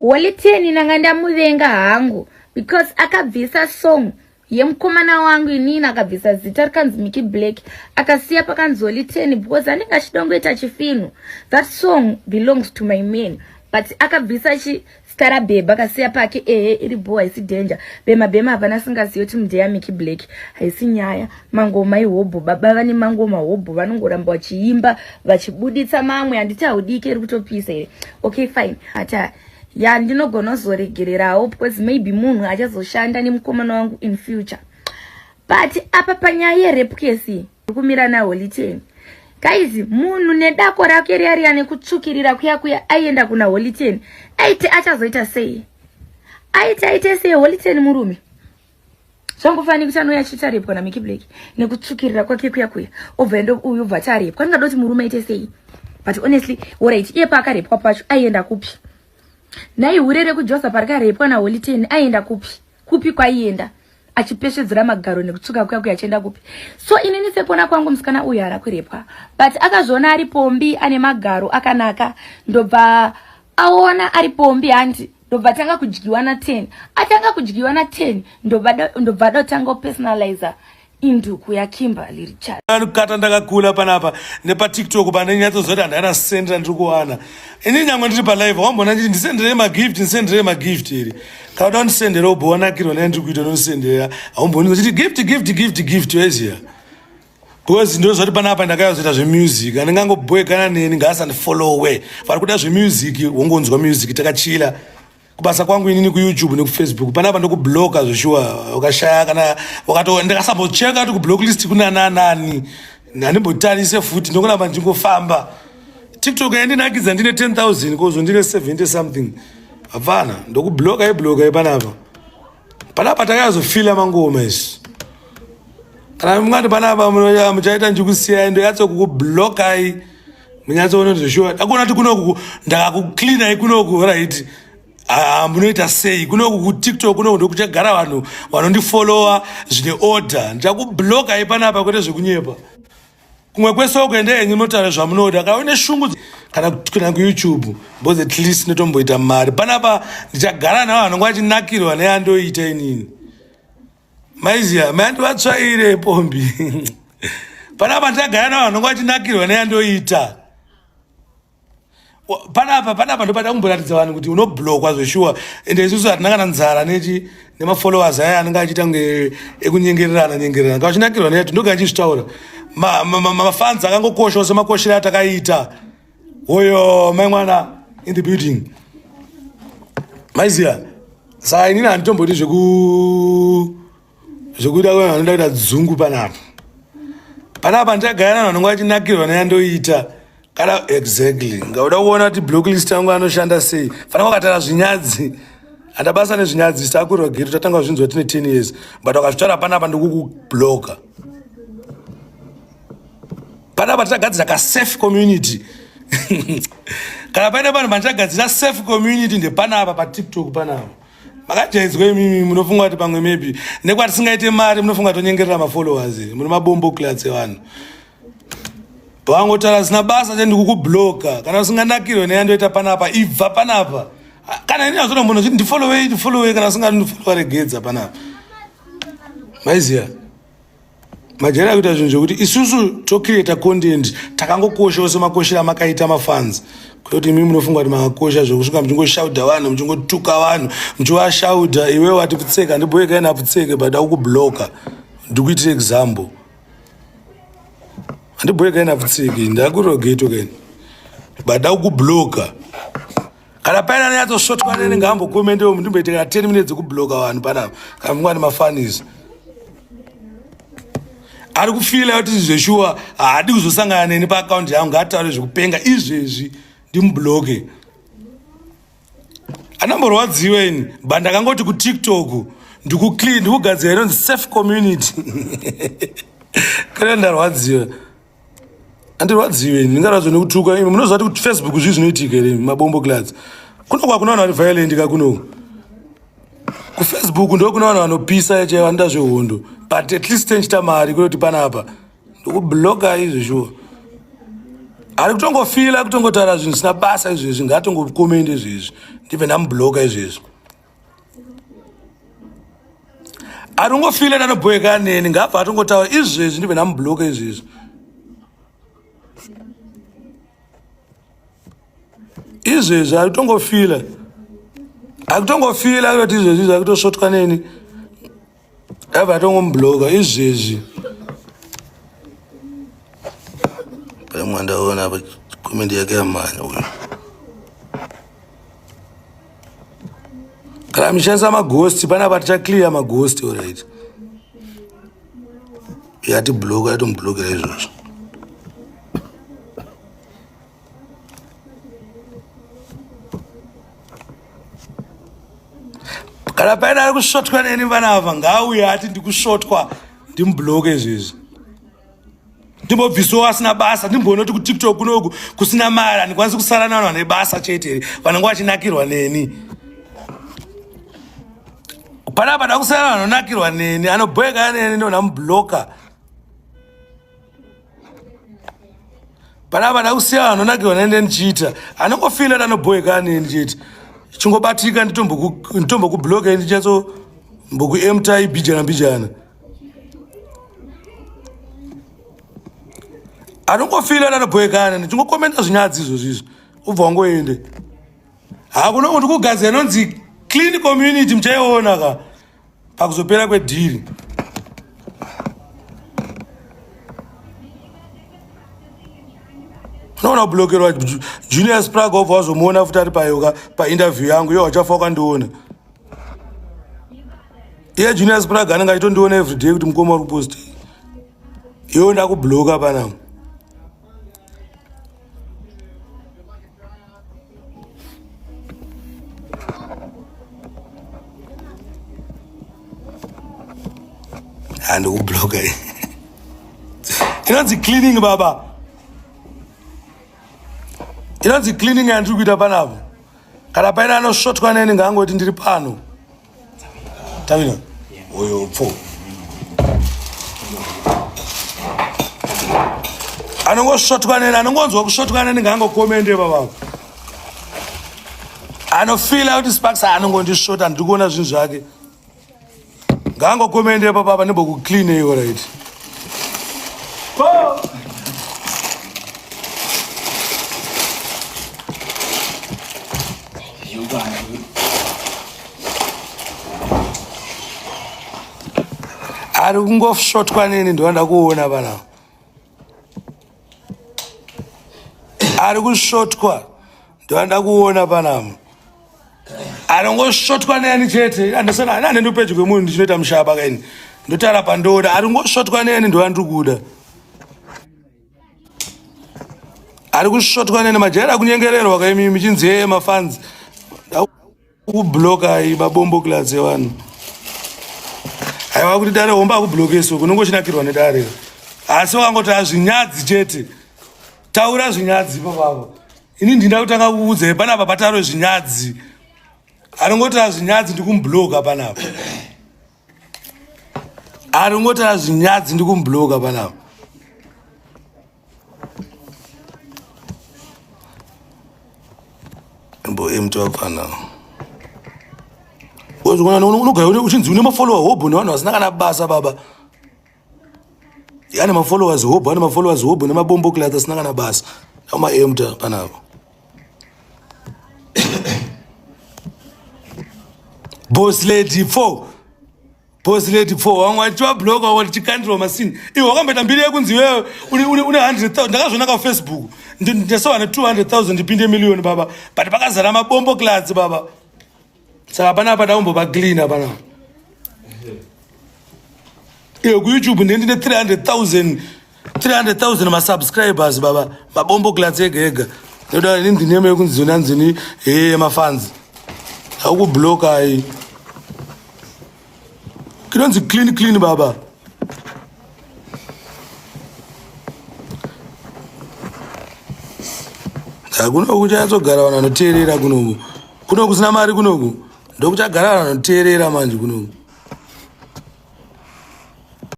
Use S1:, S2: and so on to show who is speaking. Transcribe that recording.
S1: Waliteni nanganda muvenga hangu because akabvisa song yemukomana wangu inini akabvisa zita rikanzi Mickey Black akasiya pakanzi Waliteni because anenge achidongoita chifinu. That song belongs to my man, but akabvisa Stara Beba akasiya pake iri boy haisi danger. Bema hapana singaziyo kuti mdeya Mickey Black haisi nyaya. Mangoma ihobho, baba vane mangoma hobho vanongoramba vachiimba vachibuditsa mamwe handiti haudiki iri kutopisa here. Okay fine. Ata ya ndinogona kuzoregererawo because maybe munhu achazoshanda nemukomana wangu in future. But apa panyaya yerap case kumira na Waliteni. Guys, munhu nedako rake riya nekutsukirira kuya aenda kuna Waliteni. Aite achazoita sei? Aite sei Waliteni murume? Zvangofani kuti anouya achita rape kana Mickey Black nekutsukirira kwake kuya obvendo uyu bva rape. Kwanga doti murume aite sei? But honestly, alright, iye pakarepwa pacho aenda kupi? Nai urere kujosa parkarepwa na Waliteni aenda kupi? Kupi kwaienda? Achipeshedzera magaro nekutsuka kuya achienda kupi? So inini sekona kwangu musikana uyu arakurepwa, but akazviona ari pombi ane magaro akanaka ndobva aona ari pombi handi ndobva tanga kudyiwa na 10. Atanga kudyiwa na 10 ndobva dotanga personalizer induku ya Kimberly Richard.
S2: Anukata ndakakula panapa nepa TikTok panenyatsozoti andana sendera ndiri kuwana. Ini nyangwe ndiri pa live wambona nditi ndisendere magift iri. Kana kuti ndisendere ubona kiro ndiri kuita ndosendera. Aumboni kuti gift weziya. Because ndo zoti panapa ndakayozoita zve music. Andingangobhekana neni ngasa ndifollowe. Vari kuda zve music wongonzwa music takachila. Kubasa kwangu inini ku YouTube neku Facebook panapa ndokubloka zvoshua ukashaya kana wakato ndakasambocheka kuti ku blocklist kuna nani ndimbotarise futi ndokuramba ndingofamba. TikTok yandinakidza ndine 10,000 kozo ndine 70 something hapana ndokubloka panapa takazofila mangoma isi kana mungati panapa muchaita njukusiya ndo yatso kukubloka i munyatsoona zvoshua akuna kuti kunoku ndakakukleana ikunoku right. Munoita sei kunoku ku TikTok kunoku ndokuchagara vanhu vanondifollowa zvine order ndichakubloka ipanapa kwete zvekunyepa kumwe kwese ukuende enyu notara zvamunoda kaone shungu kana ku YouTube because at least netomboita mari panapa ndichagara navanhu vanonga vachinakirwa neyandoita inini maiziya mandivatsvaire pombi panapa ndichagara navanhu vanonga vachinakirwa neyandoita panapa ndopata kumboratidza vanhu kuti unoblokwa zveshuwa ende isusu hatina kana nzara nemafollowers aya anenge achiita kunge ekunyengererana kavachinakirwa neyato ndoga achizvitaura mafans akangokoshawo semakoshero atakaita oyo mai mwana in the building maiziya saka inini handitomboti zvekuita kwe vanoda kuita dzungu panapa ndichagara navanhu vanonga vachinakirwa neyandoita kana exactly ngauda kuona kuti blocklist yangu anoshanda sei fana wakatara zvinyadzi andabasa nezvinyadzi sitakurwa geto tatanga zvinzwa tine 10 years but wakazvitara panapa ndokukubloka panapa tagadzira ka safe community kana paine vanhu vanchagadzira safe community ndepanapa pa TikTok panapa makajaidzwa imimi munofunga kuti pamwe maybe nekwati singaite mari munofunga tonyengerera mafollowers muno mabombo class evanhu wangotara zina basa ndikukubloka kana usinganakirwe neyandoita panapa ibva panapa kana ini azona munhu kuti ndifollowe kana usingandifollowa regedza panapa maiziya majera kuita zvinhu zvokuti isusu tocreata content takangokoshawo semakoshera makaita mafans kuti mimi munofunga kuti makakosha zvokusvika muchingoshaudha vanhu muchingotuka vanhu muchivashaudha iwe wati kutseka ndibhoyeka ina kutseke but akukubloka ndikuitira example andibhoyeka ina kutseke ndakurogeto keni but akukubloka kana paina neyatsosvotwa nene ngahambokomendewo ndimboitekana 10 minutes ekubloka vanhu panapa kana mungwani mafanis ari kufila kuti zveshuwa haadi kuzosangana neni paakaunti yangu ngataure zvekupenga izvezvi ndimubloke anamborwadziwa ini but ndakangoti ku TikTok ndikuclean ndikugadzira inonzi safe community kana ndarwadziwa andirwadziwe ndingarazvo nekutuka imi munoziva kuti Facebook zvi zvinoitika here mabombo class kunoku hakuna vanhu vari violent kakunoku kufacebook ndo kuna vanhu vanopisa chaivo vanoita zvehondo but at least tenchita mari kuti panapa ndokubloka izvo shuwa ari kutongofila kutongotaura zvinhu zvisina basa izvezvi ngaatongokomende izvezvi ndibve ndamubloka izvezvi. Atongofila nanobhoyeka neni ngabva atongotaura izvezvi ndibve ndamubloka izvezvi. Izvezvi akutongofila kuti izvezvi akutosvotwa neni abva atongomubloka izvezvi. Mwandaona apa komedi yake yamhanya uyu. Kana mishandisa maghosti panapa tichaclear maghosti alright. Yatibloka yatomblokera izvozvo. Kana paina ari kusvotwa neni vanava ngaauye ati ndikusvotwa ndimubloke izvezvi. Ndimbobvisawo asina basa ndimboona kuti kuTikTok kunoku kusina mari handikwanisi kusara navanhu vane basa chete vanenge vachinakirwa neni. Panapa ndakusara vanhu vanonakirwa neni anobhoyeka neni ndo ndamubloka. Panapa ndakusiya vanhu vanonakirwa neni ndichiita anongofila kuti anobhoyeka neni chete. Chingobatika nditombokubloka ndichatso mbokuemta ibijana. Anongofila nanobhoyekana ndichingokomenta zvinyadzi izvozvizvi ubva wangoende. Hakuna kuti kugadzira nonzi clean community muchaiona ka pakuzopera kwedhiri. Unoona kublokerwa Junior Sprague wabva wazomuona futi ari payoka painterview yangu iyo wachafa wakandiona. Iye Junior Sprague anenge achitondiona everyday kuti mukoma uri kupost. Iwo ndakubloka panapa. Andikubloka. Inonzi cleaning baba. Inonzi cleaning yandiri kuita panapa. Kana paina anosvotwa neni ngaangoti ndiri pano. Tavina. Oyo pfo. Anongosvotwa neni anongonzwa kusvotwa neni ngaangokomende baba. Anofila kuti Sparks anongondisvota ndiri kuona zvinhu zvake. Ngaangokomende papa ndimbokuclean iwo right. Ari kungosvotwa neni ndovanda kuona panapa. Ari kusvotwa ndovanda kuona panapa. Arongosvotwa neni chete andisana ane ndopedyo kwemunhu ndichinoita mushaba kaini ndotara pandoda ari ngosvotwa neni ndovandiri kuda. Ari kusvotwa neni majaira akunyengererwa kaimi michinzeye mafans kubloka mabombo class evanhu. Haiwa kuti dare homba akublokeso kunongochinakirwa nedare. Asi wakangoti azvinyadzi chete. Taura zvinyadzi papapa. Ini ndinda kutanga kuudza panapa pataro zvinyadzi. Arongoti azvinyadzi ndikumbloka panapa. Arongoti azvinyadzi ndikumbloka panapa. Mbo emtwa panapa. Unogara uchinzi une mafollower hobo nevanhu vasina kana basa baba. Ane mafollowers hobo, ane mafollowers hobo nemabombo class asina kana basa. Ama emta panapa. Boss lady 4 wangwatiwa bloga wachikandiro masini iwe wakamboita mbiri yekunzi wewe une 100,000 ndakazviona kaFacebook ndasawana 200,000 ndipinde million baba but pakazara mabombo class baba saka panapa ndaumboba clean panapa. Iwe kuYouTube ndine 300,000 masubscribers baba mabombo class ega ndoda ndineme yekunzi zona nzini mafans akubloka ai kinonzi clean baba. Hakuna kuchatsogara vanhu vanoteerera kunoku kusina mari kunoku ndokuchagara vanhu vanoteerera manje kunoku.